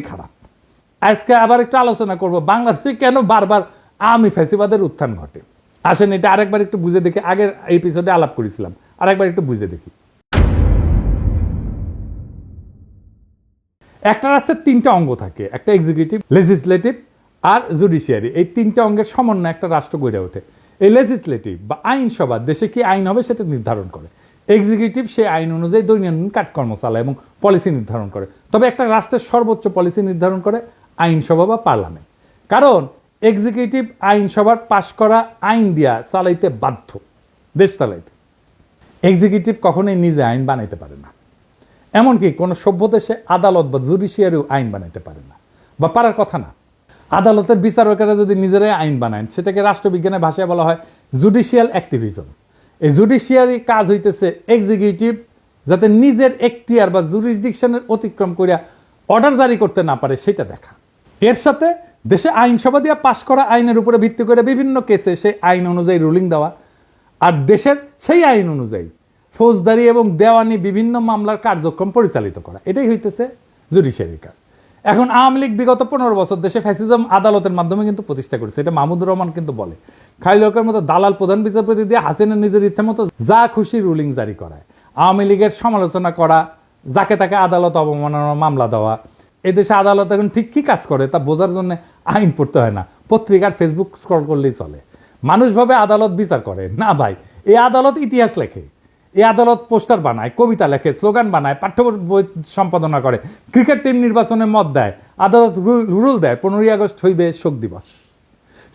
খারাপ। আজকে আবার একটু আলোচনা করব বাংলাদেশে কেন বারবার আওয়ামী ফ্যাসিবাদের উত্থান ঘটে। আসেন এটা আরেকবার একটু বুঝে দেখি। আগের এপিসোডে আলাপ করেছিলাম, আরেকবার একটু বুঝে দেখি। একটা রাষ্ট্রের তিনটা অঙ্গ থাকে, একটা এক্সিকিউটিভ, লেজিসলেটিভ আর জুডিশিয়ারি। এই তিনটা অঙ্গের সমন্বয়ে একটা রাষ্ট্র গড়ে ওঠে। এই লেজিসলেটিভ বা আইনসভা দেশে কি আইন হবে সেটা নির্ধারণ করে। এক্সিকিউটিভ সেই আইন অনুযায়ী দৈনন্দিন কাজকর্ম চালায় এবং পলিসি নির্ধারণ করে। তবে একটা রাষ্ট্রের সর্বোচ্চ পলিসি নির্ধারণ করে আইনসভা বা পার্লামেন্ট। কারণ এক্সিকিউটিভ আইনসভার পাশ করা আইন দিয়া চালাইতে বাধ্য, দেশ চালাইতে। এক্সিকিউটিভ কখনোই নিজে আইন বানাইতে পারে না। এমনকি কোনো সভ্য দেশে আদালত বা জুডিশিয়ারিও আইন বানাইতে পারে না, বা পারার কথা না। আদালতের বিচারকেরা যদি নিজেরাই আইন বানায়, সেটাকে রাষ্ট্রবিজ্ঞানের ভাষায় বলা হয় জুডিশিয়াল অ্যাক্টিভিজম। এই জুডিশিয়ারি কাজ হইতেছে এক্সিকিউটিভ যাতে নিজের এখতিয়ার বা জুরিসডিকশনের অতিক্রম করিয়া অর্ডার জারি করতে না পারে সেটা দেখা। এর সাথে দেশে আইনসভা দিয়ে পাশ করা আইনের উপরে ভিত্তি করে বিভিন্ন কেসে সেই আইন অনুযায়ী রুলিং দেওয়া, আর দেশের সেই আইন অনুযায়ী ফৌজদারি এবং দেওয়ানি বিভিন্ন মামলার কার্যক্রম পরিচালিত করা। এটাই হইতেছে জুডিশিয়ারির কাজ। এখন আওয়ামী লীগ বিগত 15 বছর দেশে ফ্যাসিজম আদালতের মাধ্যমে কিন্তু প্রতিষ্ঠা করেছে। এটা মাহমুদুর রহমান কিন্তু বলে, খাইলকের মতো দালাল প্রধান বিচারপতি দিয়ে হাসিনা নিজের ইচ্ছা মতো যা খুশি রুলিং জারি করায়। আওয়ামী লীগের সমালোচনা করা, যাকে তাকে আদালত অবমাননার মামলা দেওয়া। এদেশে আদালত এখন ঠিক কি কাজ করে তা বোঝার জন্য আইন পড়তে হয় না, পত্রিকার ফেসবুক স্ক্রল করলেই চলে। মানুষ ভাবে আদালত বিচার করে না ভাই, এই আদালত ইতিহাস লেখে, এই আদালত পোস্টার বানায়, কবিতা লেখে, স্লোগান বানায়, পাঠ্য বই সম্পাদনা করে, ক্রিকেট টিম নির্বাচনে মত দেয়। আদালত রুল দেয় 15ই আগস্ট হইবে শোক দিবস,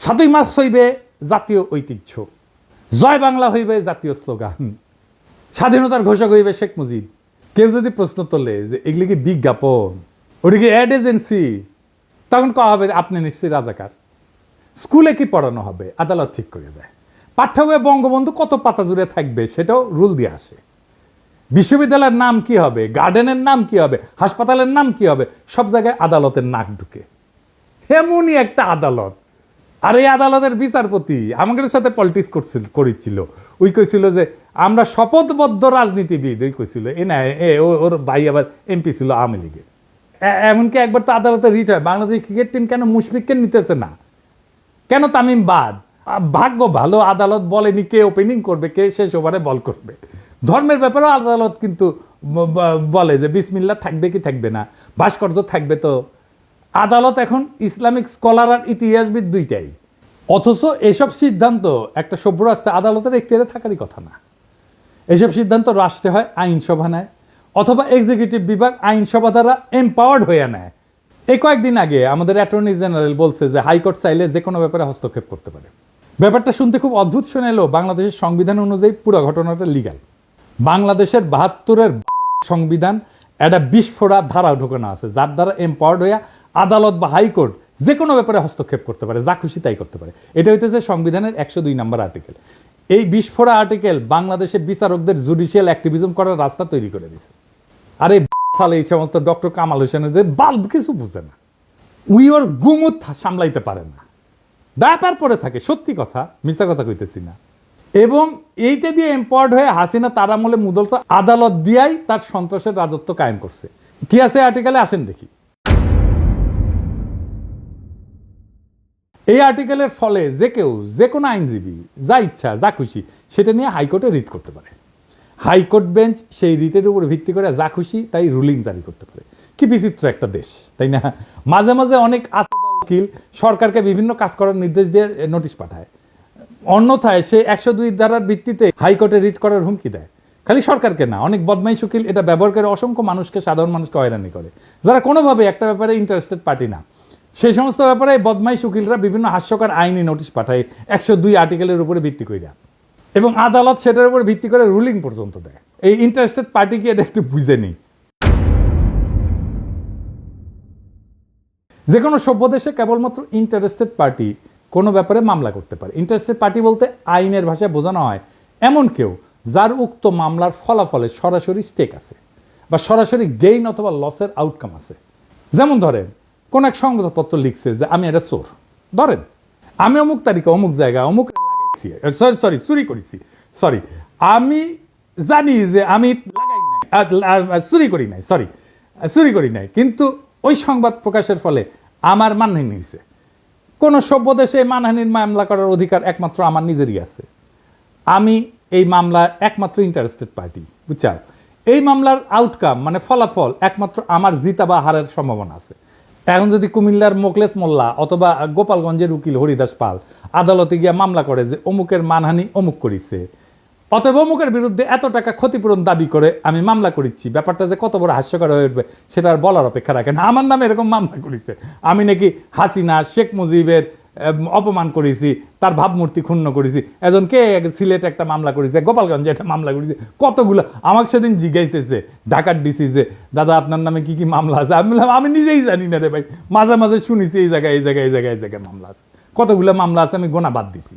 7ই মার্চ হইবে জাতীয় ঐতিহ্য, জয় বাংলা হইবে জাতীয় স্লোগান, স্বাধীনতার ঘোষক হইবে শেখ মুজিব। কেউ যদি প্রশ্ন তোলে যে এগুলি কি বিজ্ঞাপন, ওটা কি অ্যাড এজেন্সি, তখন কওয়া হবে আপনি নিশ্চয়ই রাজাকার। স্কুলে কি পড়ানো হবে আদালত ঠিক করে দেয়। পাঠ্য বইয়ে বঙ্গবন্ধু কত পাতা জুড়ে থাকবে সেটাও রুল দিয়ে আসে। বিশ্ববিদ্যালয়ের নাম কি হবে, গার্ডেনের নাম কি হবে, হাসপাতালের নাম কি হবে, সব জায়গায় আদালতের নাক ঢুকে। এমনই একটা আদালত। আর এই আদালতের বিচারপতি আমাদের সাথে পলিটিক্স করেছিল। ওই কইছিল যে আমরা শপথবদ্ধ রাজনীতিবিদ, ওই কইছিল এ না ওর ভাই আবার এমপি ছিল আওয়ামী লীগের। এমনকি একবার তো আদালতে রিট হয়, বাংলাদেশ ক্রিকেট টিম কেন মুশফিককে নিতেছে না, কেন তামিম বাদ। ভাগ্য ভালো আদালত বলেনি কে ওপেনিং করবে, কে শেষ ওভারে বল করবে। ধর্মের ব্যাপারেও আদালত কিন্তু বলে যে বিসমিল্লাহ থাকবে কি থাকবে না, ভাস্কর্য থাকবে। তো আদালত এখন ইসলামিক স্কলার আর ইতিহাসবিদ দুইটাই। অথচ এসব সিদ্ধান্ত একটা সভ্য রাষ্ট্রে আদালতের এখতিয়ারে থাকারই কথা না। এসব সিদ্ধান্ত রাষ্ট্রে হয় আইনসভা নেয়, অথবা এক্সিকিউটিভ বিভাগ আইনসভা দ্বারা এম্পাওয়ার্ড হয়ে নেয়। এই কয়েকদিন আগে আমাদের অ্যাটর্নি জেনারেল বলছে যে হাইকোর্ট চাইলে যে কোনো ব্যাপারে হস্তক্ষেপ করতে পারে। ব্যাপারটা শুনতে খুব অদ্ভুত শোনালেও বাংলাদেশের সংবিধান অনুযায়ী পুরো ঘটনাটা লিগ্যাল। বাংলাদেশের 72-এর সংবিধান একটা বিস্ফোরা ধারা ঢোকানো আছে, যার দ্বারা এম্পাওয়ার্ড হইয়া আদালত বা হাইকোর্ট যে কোনো ব্যাপারে হস্তক্ষেপ করতে পারে, যা খুশি তাই করতে পারে। এটা হইতেছে সংবিধানের 102 নম্বর আর্টিকেল। এই বিস্ফোরা আর্টিকেল বাংলাদেশে বিচারকদের জুডিশিয়াল অ্যাক্টিভিজম করার রাস্তা তৈরি করে দিছে। আর এই ফলে এই সমস্ত ডক্টর কামাল হোসেনের বাল্ব কিছু বুঝে না, উই ওর গুমুত সামলাইতে পারে না, ব্যাপার পরে থাকে। সত্যি কথা, মিথ্যা কথা কইতেছি না। এবং এইটা দিয়ে এম্পাওয়ার্ড হয়ে হাসিনা তার আমলে মুদল আদালত দিয়াই তার সন্ত্রাসের রাজত্ব কায়েম করছে। কি আছে আর্টিকেলে আসেন দেখি। এই আর্টিকেলের ফলে যে কেউ, যে কোনো আইনজীবী যা ইচ্ছা যা খুশি সেটা নিয়ে হাইকোর্টে রিট করতে পারে। হাইকোর্ট বেঞ্চ সেই রিটের উপর ভিত্তি করে যা খুশি তাই রুলিং জারি করতে পারে। কি বিচিত্র একটা দেশ, তাই না? মাঝে মাঝে অনেক উকিল সরকারকে বিভিন্ন কাজ করার নির্দেশ দিয়ে নোটিশ পাঠায়, অন্যথায় সে 102 ধারার ভিত্তিতে হাইকোর্টে রিট করার হুমকি দেয়। খালি সরকারকে না, অনেক বদমাইশ উকিল এটা ব্যবহার করে অসংখ্য মানুষকে, সাধারণ মানুষকে হয়রানি করে, যারা কোনোভাবে একটা ব্যাপারে ইন্টারেস্টেড পার্টি না। সেই সমস্ত ব্যাপারে বদমাইশ উকিলরা বিভিন্ন হাস্যকর আইনি নোটিশ পাঠায় 102 আর্টিকেলের উপরে ভিত্তি করে, এবং আদালত সেটার উপর ভিত্তি করে রুলিং পর্যন্ত দেয়। এই ইন্টারেস্টেড পার্টিকে এটা একটু বুঝে নেই। যে কোনো সভ্য দেশে কেবলমাত্র ইন্টারেস্টেড পার্টি কোনো ব্যাপারে মামলা করতে পারে। ইন্টারেস্টেড পার্টি বলতে আইনের ভাষায় বোঝানো হয় এমন কেউ যার উক্ত মামলার ফলাফলে সরাসরি স্টেক আছে বা সরাসরি গেইন অথবা লসের আউটকাম আছে। যেমন ধরেন কোন এক সংবাদপত্র লিখছে যে আমি এটা চোর, ধরেন আমি অমুক তারিখে অমুক জায়গায় অমুক লাগাইছি, চুরি করেছি, আমি জানি যে আমি লাগাই নাই, চুরি করি নাই, কিন্তু ওই সংবাদ প্রকাশের ফলে আমার মানহানি হয়েছে। কোন সভ্য দেশে মানহানির মামলা করার অধিকার একমাত্র আমার নিজেরই আছে। আমি এই মামলার একমাত্র ইন্টারেস্টেড পার্টি, বুঝছো? এই মামলার আউটকাম মানে ফলাফল একমাত্র আমার জিতা বা হারের সম্ভাবনা আছে। এখন যদি কুমিল্লার মোকলেস মোল্লা অথবা গোপালগঞ্জের উকিল হরিদাস পাল আদালতে গিয়া মামলা করে যে অমুকের মানহানি অমুক করিছে, অতএব অমুকের বিরুদ্ধে এত টাকা ক্ষতিপূরণ দাবি করে আমি মামলা করেছি, ব্যাপারটা যে কত বড় হাস্যকর হয়ে উঠবে সেটা আর বলার অপেক্ষা রাখে না। আমার নামে এরকম মামলা করেছে, আমি নাকি হাসিনা শেখ মুজিবের অপমান করেছি, তার ভাবমূর্তি ক্ষুণ্ণ করেছি। একজন কে সিলেটে একটা মামলা করেছে, গোপালগঞ্জে একটা মামলা করেছে, কতগুলো। আমাকে সেদিন জিজ্ঞাসতেছে ঢাকার ডিসি যে দাদা আপনার নামে কি কি মামলা আছে। আমি বললাম আমি নিজেই জানি না রে ভাই, মাঝে মাঝে শুনেছি এই জায়গায় এই জায়গায় এই জায়গায় এই জায়গায় মামলা আছে। কতগুলো মামলা আছে আমি গোনা বাদ দিছি।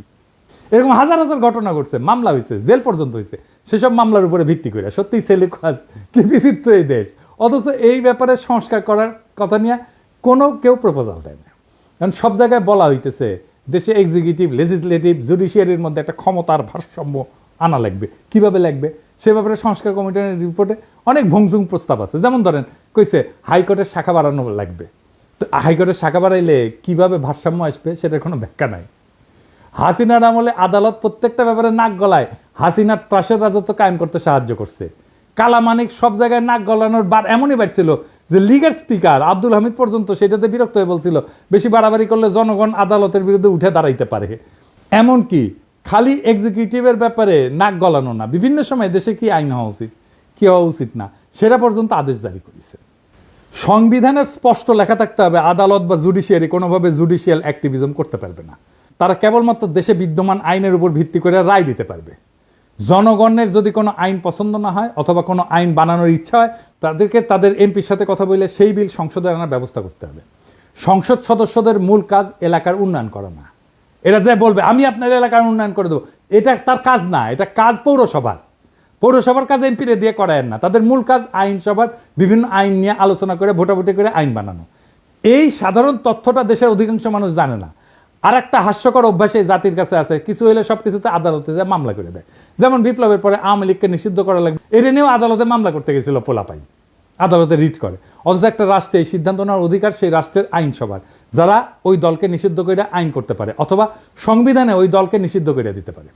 এরকম হাজার হাজার ঘটনা ঘটছে, মামলা হয়েছে, জেল পর্যন্ত হয়েছে, সেসব মামলার উপরে ভিত্তি করে। সত্যি ছেলে কাজ কি বিচিত্র এই দেশ। অথচ এই ব্যাপারে সংস্কার করার কথা নিয়ে কোনো কেউ প্রপোজাল দেয় না। কারণ সব জায়গায় বলা হইতেছে দেশে এক্সিকিউটিভ, লেজিসলেটিভ, জুডিশিয়ারির মধ্যে একটা ক্ষমতার ভারসাম্য আনা লাগবে। কিভাবে লাগবে সে ব্যাপারে সংস্কার কমিশনের রিপোর্টে অনেক ভংজুং প্রস্তাব আছে। যেমন ধরেন কইছে হাইকোর্টের শাখা বাড়ানো লাগবে। তো হাইকোর্টের শাখা বাড়াইলে কিভাবে ভারসাম্য আসবে সেটার কোনো ব্যাখ্যা নাই। হাসিনার আমলে আদালত প্রত্যেকটা ব্যাপারে নাক গলায় হাসিনার ত্রাসের রাজত্ব কায়েম করতে সাহায্য করছে। কালামানিক সব জায়গায় নাক গলানোর বার এমনই বাড়ছিল যে লীগের স্পিকার আব্দুল হামিদ পর্যন্ত সেটাতে বিরক্ত হয়ে বলছিল বেশি বাড়াবাড়ি করলে জনগণ আদালতের বিরুদ্ধে উঠে দাঁড়াইতে পারে। এমনকি খালি এক্সিকিউটিভের ব্যাপারে নাক গলানো না, বিভিন্ন সময় দেশে কি আইন হওয়া উচিত কি হওয়া উচিত না সেটা পর্যন্ত আদেশ জারি করেছে। সংবিধানের স্পষ্ট লেখা থাকতে হবে আদালত বা জুডিশিয়ারি কোনোভাবে জুডিশিয়াল অ্যাক্টিভিজম করতে পারবে না। তারা কেবলমাত্র দেশে বিদ্যমান আইনের উপর ভিত্তি করে রায় দিতে পারবে। জনগণের যদি কোনো আইন পছন্দ না হয় অথবা কোনো আইন বানানোর ইচ্ছা হয়, তাদেরকে তাদের এমপির সাথে কথা বলে সেই বিল সংসদে আনার ব্যবস্থা করতে হবে। সংসদ সদস্যদের মূল কাজ এলাকার উন্নয়ন করা না। এরা যে বলবে আমি আপনার এলাকার উন্নয়ন করে দেবো, এটা তার কাজ না, এটা কাজ পৌরসভার। পৌরসভার কাজ এমপিরে দিয়ে করায় না। তাদের মূল কাজ আইনসভার বিভিন্ন আইন নিয়ে আলোচনা করে ভোটাভুটি করে আইন বানানো। এই সাধারণ তথ্যটা দেশের অধিকাংশ মানুষ জানে না। আর একটা হাস্যকর অভ্যাস এই জাতির কাছে আছে, কিছু হইলে সবকিছুতে আদালতে যায় মামলা করে দেয়। যেমন বিপ্লবের পরে আওয়ামী লীগকে নিষিদ্ধ করা লাগবে, এটা নিয়েও আদালতে মামলা করতে গেছিল পোলাপাই, আদালতে রিট করে। অথচ একটা রাষ্ট্রে এই সিদ্ধান্ত নেওয়ার অধিকার সেই রাষ্ট্রের আইনসভার, যারা ওই দলকে নিষিদ্ধ করে আইন করতে পারে অথবা সংবিধানে ওই দলকে নিষিদ্ধ করে দিতে পারে।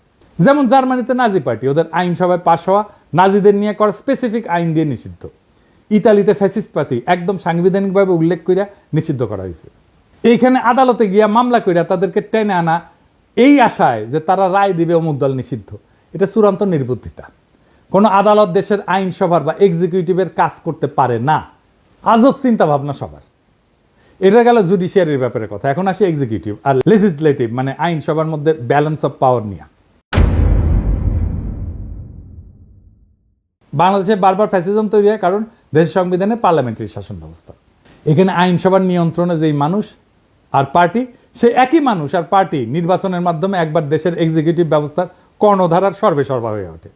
যেমন জার্মানিতে নাজি পার্টি, ওদের আইনসভায় পাশ হওয়া নাজিদের নিয়ে করা স্পেসিফিক আইন দিয়ে নিষিদ্ধ। ইতালিতে ফ্যাসিস্ট পার্টি একদম সাংবিধানিকভাবে উল্লেখ করে নিষিদ্ধ করা হয়েছে। এইখানে আদালতে গিয়া মামলা কইরা তাদেরকে টেনে আনা এই আশায় যে তারা রায় দিবে অমুক দল নিষিদ্ধ, এটা চূড়ান্ত নির্বুদ্ধিতা। কোনো আদালত দেশের আইনসভার বা এক্সিকিউটিভের কাজ করতে পারে না। আজব চিন্তা ভাবনা সবার। এটা গেল জুডিশিয়ারির ব্যাপারে কথা। এখন আসি এক্সিকিউটিভ আর লেজিসলেটিভ মানে আইনসভার মধ্যে ব্যালেন্স অফ পাওয়ার নিয়ে। বাংলাদেশে বারবার ফ্যাসিজম তৈরি হয় কারণ দেশের সংবিধানে পার্লামেন্টারি শাসন ব্যবস্থা। এখানে আইনসভার নিয়ন্ত্রণে যেই মানুষ আর পার্টি, সে একই মানুষ আর পার্টি নির্বাচনের মাধ্যমে একবার দেশের এক্সিকিউটিভ ব্যবস্থার কর্ণধারার সর্বেসর্বা হয়ে ওঠে।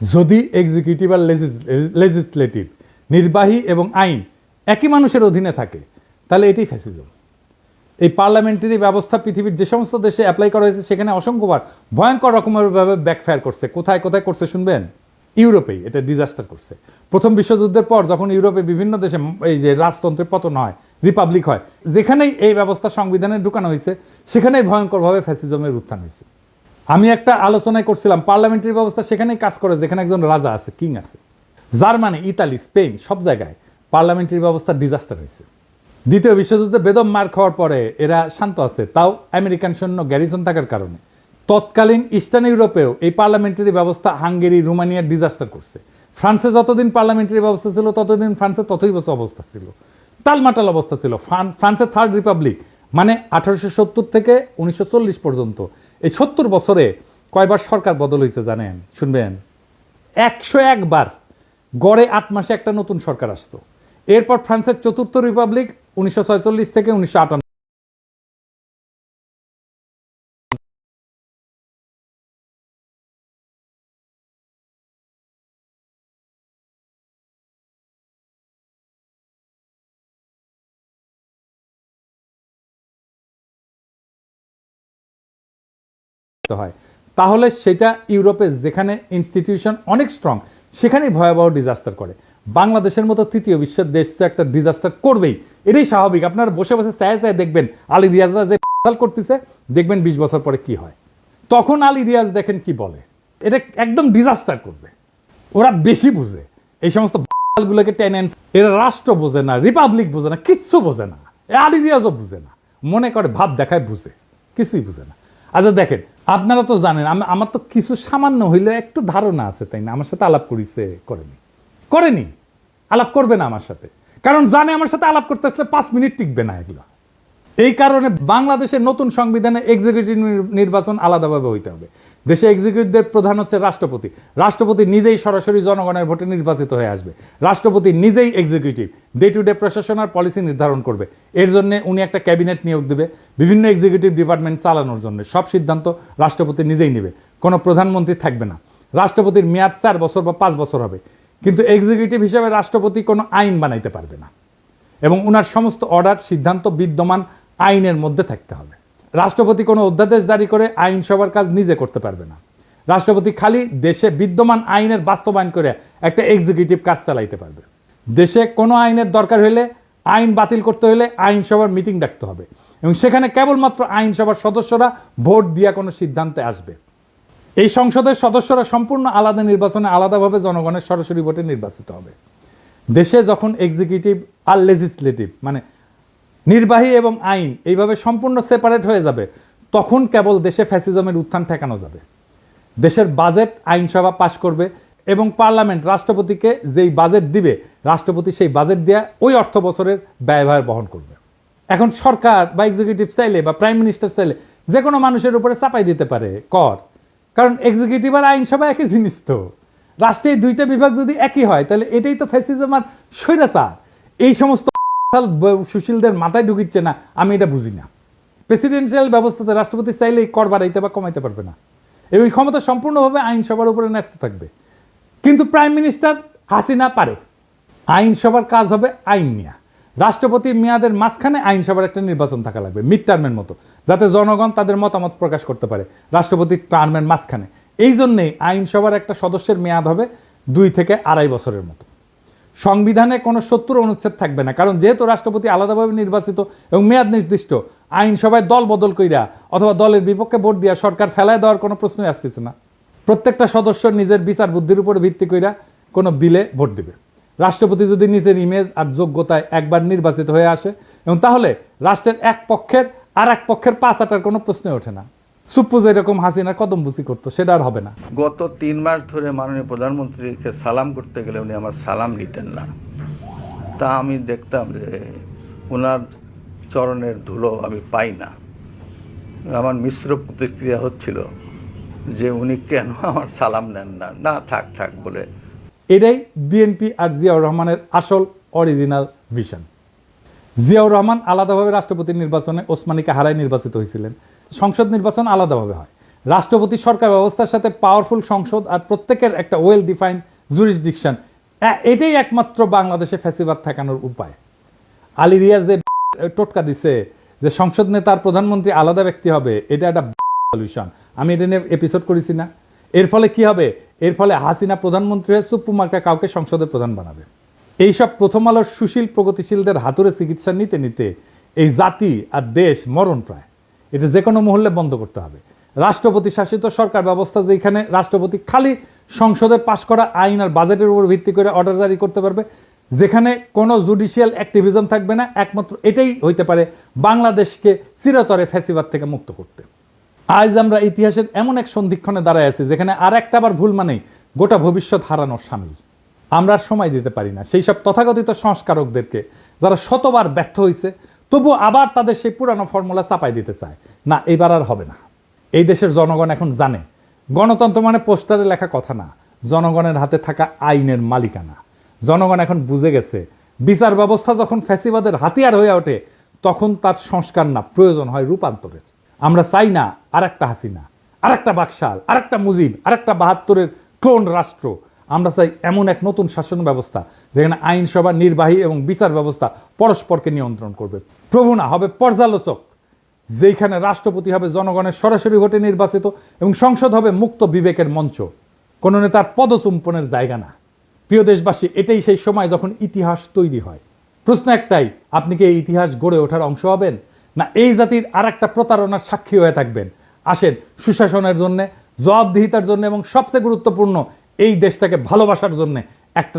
যদি এক্সিকিউটিভ আর লেজিসলেটিভ, নির্বাহী এবং আইন একই মানুষের অধীনে থাকে তাহলে এটাই ফ্যাসিজম। এই পার্লামেন্টারি ব্যবস্থা পৃথিবীর যে সমস্ত দেশে অ্যাপ্লাই করা হয়েছে সেখানে অসংখ্যবার ভয়ঙ্কর রকমের ভাবে ব্যাকফায়ার করছে। কোথায় কোথায় করছে শুনবেন? ইউরোপেই এটা ডিজাস্টার করছে। প্রথম বিশ্বযুদ্ধের পর যখন ইউরোপে বিভিন্ন দেশে এই যে রাজতন্ত্রের পতন হয়, রিপাবলিক হয়, যেখানেই এই ব্যবস্থা সংবিধানে ঢুকানো হয়েছে সেখানেই ভয়ঙ্করভাবে ফ্যাসিজমের উত্থান হয়েছে। আমি একটা আলোচনায় করছিলাম পার্লামেন্টারি ব্যবস্থা সেখানেই কাজ করে যেখানে একজন রাজা আছে, কিং আছে। জার্মানি, ইতালি, স্পেন সব জায়গায় পার্লামেন্টারি ব্যবস্থা ডিজাস্টার হয়েছে। দ্বিতীয় বিশ্বযুদ্ধে বেদম মার খাওয়ার পরে এরা শান্ত আছে, তাও আমেরিকান সৈন্য গ্যারিসন থাকার কারণে। তৎকালীন ইস্টার্ন ইউরোপেও এই পার্লামেন্টারি ব্যবস্থা হাঙ্গেরি, রোমানিয়ার ডিজাস্টার করছে। ফ্রান্সে যতদিন পার্লামেন্টারি ব্যবস্থা ছিল ততদিন ফ্রান্সে ততই বছর অবস্থা ছিল, টালমাটাল অবস্থা ছিল। ফ্রান্সের থার্ড রিপাবলিক মানে 1870 থেকে 1940 পর্যন্ত, এই 70 বছরে কয়বার সরকার বদল হয়েছে জানেন? শুনবেন, 101 বার। গড়ে 8 মাসে একটা নতুন সরকার আসতো। এরপর ফ্রান্সের চতুর্থ রিপাবলিক 1946 থেকে 1958 হয়। তাহলে সেটা ইউরোপে যেখানে ইনস্টিটিউশন অনেক স্ট্রং সেখানেই ভয়াবহ ডিজাস্টার করে। বাংলাদেশের মতো তৃতীয় বিশ্বের দেশ তো একটা ডিজাস্টার করবেই, এটাই স্বাভাবিক। আপনারা বসে বসে চায় চায় দেখবেন আলী রিয়াজরা যে করতেছে, দেখবেন 20 বছর পরে কি হয়। তখন আলী রিয়াজ দেখেন কি বলে, এটা একদম ডিজাস্টার করবে। ওরা বেশি বুঝে এই সমস্ত গুলোকে টেনেন্স, এরা রাষ্ট্র বোঝে না, রিপাবলিক বোঝে না, কিচ্ছু বোঝে না। আলী রিয়াজও বুঝে না, মনে করে ভাব দেখায় বুঝে, কিছুই বুঝে না। আচ্ছা দেখেন, আপনারা তো জানেন আমার তো কিছু সামান্য হইলে একটু ধারণা আছে, তাই না? আমার সাথে আলাপ করেছে, করেনি, আলাপ করবে না আমার সাথে, কারণ জানে আমার সাথে আলাপ করতে আসলে 5 মিনিট টিকবে না এগুলো। এই কারণে বাংলাদেশের নতুন সংবিধানে এক্সিকিউটিভ নির্বাচন আলাদাভাবে হইতে হবে। দেশে এক্সিকিউটিভদের প্রধান হচ্ছে রাষ্ট্রপতি। রাষ্ট্রপতি নিজেই সরাসরি জনগণের ভোটে নির্বাচিত হয়ে আসবে। রাষ্ট্রপতি নিজেই এক্সিকিউটিভ, ডে টু ডে প্রশাসন আর পলিসি নির্ধারণ করবে। এর জন্য উনি একটা ক্যাবিনেট নিয়োগ দেবে বিভিন্ন এক্সিকিউটিভ ডিপার্টমেন্ট চালানোর জন্য। সব সিদ্ধান্ত রাষ্ট্রপতি নিজেই নেবে, কোনো প্রধানমন্ত্রী থাকবে না। রাষ্ট্রপতির মেয়াদ 4 বছর বা 5 বছর হবে, কিন্তু এক্সিকিউটিভ হিসেবে রাষ্ট্রপতি কোনো আইন বানাইতে পারবে না, এবং উনার সমস্ত অর্ডার সিদ্ধান্ত বিদ্যমান আইনের মধ্যে থাকতে হবে। রাষ্ট্রপতি কোনো অধ্যাদেশ জারি করে আইনসভার কাজ নিজে করতে পারবে না। রাষ্ট্রপতি খালি দেশে বিদ্যমান আইনের বাস্তবায়ন করে একটা এক্সিকিউটিভ কাজ চালাইতে পারবে। দেশে কোনো আইনের দরকার হলে, আইন বাতিল করতে হলে আইনসভার মিটিং ডাকতে হবে, এবং সেখানে কেবলমাত্র আইনসভার সদস্যরা ভোট দিয়ে কোনো সিদ্ধান্তে আসবে। এই সংসদের সদস্যরা সম্পূর্ণ আলাদা নির্বাচনে আলাদাভাবে জনগণের সরাসরি ভোটে নির্বাচিত হবে। দেশে যখন এক্সিকিউটিভ আর লেজিসলেটিভ মানে নির্বাহী এবং আইন এইভাবে সম্পূর্ণ সেপারেট হয়ে যাবে, তখন কেবল দেশে ফ্যাসিজমের উত্থান ঠেকানো যাবে। দেশের বাজেট আইনসভা পাশ করবে, এবং পার্লামেন্ট রাষ্ট্রপতিকে যেই বাজেট দিবে, রাষ্ট্রপতি সেই বাজেট দিয়ে ওই অর্থ বছরের ব্যয়ভার বহন করবে। এখন সরকার বা এক্সিকিউটিভ চাইলে বা প্রাইম মিনিস্টার চাইলে যে কোনো মানুষের উপরে চাপাই দিতে পারে কর, কারণ এক্সিকিউটিভ আর আইনসভা একই জিনিস। তো রাষ্ট্রে এই দুইটা বিভাগ যদি একই হয়, তাহলে এটাই তো ফ্যাসিজম আর স্বৈরাচার। এই সমস্ত সুশীলদের মাথায় ঢুকিচ্ছে না, আমি এটা বুঝি না। প্রেসিডেন্সিয়াল ব্যবস্থাতে রাষ্ট্রপতি চাইলেই কর বাড়াইতে বা কমাইতে পারবে না, এবং ক্ষমতা সম্পূর্ণভাবে আইনসভার উপরে ন্যস্ত থাকবে। কিন্তু প্রাইম মিনিস্টার হাসিনা পারে। আইনসভার কাজ হবে আইন নিয়ে। রাষ্ট্রপতির মেয়াদের মাঝখানে আইনসভার একটা নির্বাচন থাকা লাগবে, মিড টার্মের মতো, যাতে জনগণ তাদের মতামত প্রকাশ করতে পারে রাষ্ট্রপতির টার্মের মাঝখানে। এই জন্যেই আইনসভার একটা সদস্যের মেয়াদ হবে 2 থেকে 2.5 বছরের মতো। সংবিধানে কোনো 70 অনুচ্ছেদ থাকবে না, কারণ যেহেতু রাষ্ট্রপতি আলাদাভাবে নির্বাচিত এবং মেয়াদ নির্দিষ্ট, আইনসভায় দল বদল কইরা অথবা দলের বিপক্ষে ভোট দিয়া সরকার ফেলায় দেওয়ার কোনো প্রশ্নই আসতেছে না। প্রত্যেকটা সদস্য নিজের বিচার বুদ্ধির উপর ভিত্তি কইরা কোনো বিলে ভোট দিবে। রাষ্ট্রপতি যদি নিজের ইমেজ আর যোগ্যতায় একবার নির্বাচিত হয়ে আসে, এবং তাহলে রাষ্ট্রের এক পক্ষের আর এক পক্ষের পাঁচ আটার কোনো প্রশ্নই ওঠে না। সুপ্পোজ এরকম হাসিনার কদমবুচি করতো, সেটা আর হবে না। গত 3 মাস ধরে মাননীয় প্রধানমন্ত্রীকে সালাম করতে গেলে উনি আমার সালাম নিতেন না। তা আমি দেখতাম যে ওনার চরণের ধুলো আমি পাই না। আমার মিশ্র প্রতিক্রিয়া হচ্ছিল যে উনি কেন আমার সালাম নেন না, না থাক বলে। এটাই বিএনপি আর জিয়াউর রহমানের আসল অরিজিনাল ভিশন। জিয়াউর রহমান আলাদাভাবে রাষ্ট্রপতি নির্বাচনে ওসমানীকে হারায় নির্বাচিত হয়েছিলেন। সংসদ নির্বাচন আলাদাভাবে হয়। রাষ্ট্রপতি সরকার ব্যবস্থার সাথে পাওয়ারফুল সংসদ আর প্রত্যেকের একটা ওয়েল ডিফাইন্ড জুরিসডিকশন, এটাই একমাত্র বাংলাদেশে ফ্যাসিবাদ ঠেকানোর উপায়। আলী রিয়াজ যে টোটকা দিছে যে সংসদ নেতার প্রধানমন্ত্রী আলাদা ব্যক্তি হবে, এটা একটা সলিউশন। আমি এটা নিয়ে এপিসোড করেছি না? এর ফলে কি হবে? এর ফলে হাসিনা প্রধানমন্ত্রী হয়ে সুপ্পু মার্কা কাউকে সংসদের প্রধান বানাবে। এইসব প্রথম আলোর সুশীল প্রগতিশীলদের হাতুড়ে চিকিৎসা নিতে নিতে এই জাতি আর দেশ মরণ প্রায়। এটা যে কোনো মহল্লে বন্ধ করতে হবে। রাষ্ট্রপতি শাসিত সরকার ব্যবস্থা, যেখানে রাষ্ট্রপতি খালি সংসদে পাশ করা আইন আর বাজেটের উপর ভিত্তি করে অর্ডার জারি করতে পারবে, যেখানে কোনো জুডিশিয়াল অ্যাক্টিভিজম থাকবে না, একমাত্র এটাই হইতে পারে বাংলাদেশকে চিরতরে ফ্যাসিবাদ থেকে মুক্ত করতে। আজ আমরা ইতিহাসের এমন এক সন্ধিক্ষণে দাঁড়ায় আছি, যেখানে আর একটা আবার ভুল মানেই গোটা ভবিষ্যৎ হারানোর সামিল। আমরা সময় দিতে পারি না সেই সব তথাকথিত সংস্কারকদেরকে, যারা শতবার ব্যর্থ হয়েছে, তবু আবার তাদের সেই পুরানো ফর্মুলা চাপাই দিতে চায়। না, এইবার আর হবে না। এই দেশের জনগণ এখন জানে গণতন্ত্র মানে পোস্টারে লেখা কথা না, জনগণের হাতে থাকা আইনের মালিকানা। জনগণ এখন বুঝে গেছে, বিচার ব্যবস্থা যখন ফ্যাসিবাদের হাতিয়ার হয়ে ওঠে, তখন তার সংস্কার না, প্রয়োজন হয় রূপান্তরের। আমরা চাই না আর একটা হাসিনা, আর একটা বাকশাল, আর একটা মুজিব, আর একটা 72-এর ক্লোন রাষ্ট্র। আমরা চাই এমন এক নতুন শাসন ব্যবস্থা, যেখানে আইনসভা, নির্বাহী এবং বিচার ব্যবস্থা পরস্পরকে নিয়ন্ত্রণ করবে। প্রভু না, হবে পর্যালোচক, যেখানে রাষ্ট্রপতি হবে জনগণের সরাসরি ভোটে নির্বাচিত এবং সংসদ হবে মুক্ত বিবেকের মঞ্চ, কোনো নেতার পদচুম্বনের জায়গা না। প্রিয় দেশবাসী, এটাই সেই সময় যখন ইতিহাস তৈরি হয়। প্রশ্ন একটাই, আপনি কি এই ইতিহাস গড়ে ওঠার অংশ হবেন, না এই জাতির আর একটা প্রতারণার সাক্ষী হয়ে থাকবেন? আসেন, সুশাসনের জন্য, জবাবদিহিতার জন্য এবং সবচেয়ে গুরুত্বপূর্ণ এই দেশটাকে ভালোবাসার জন্য একটা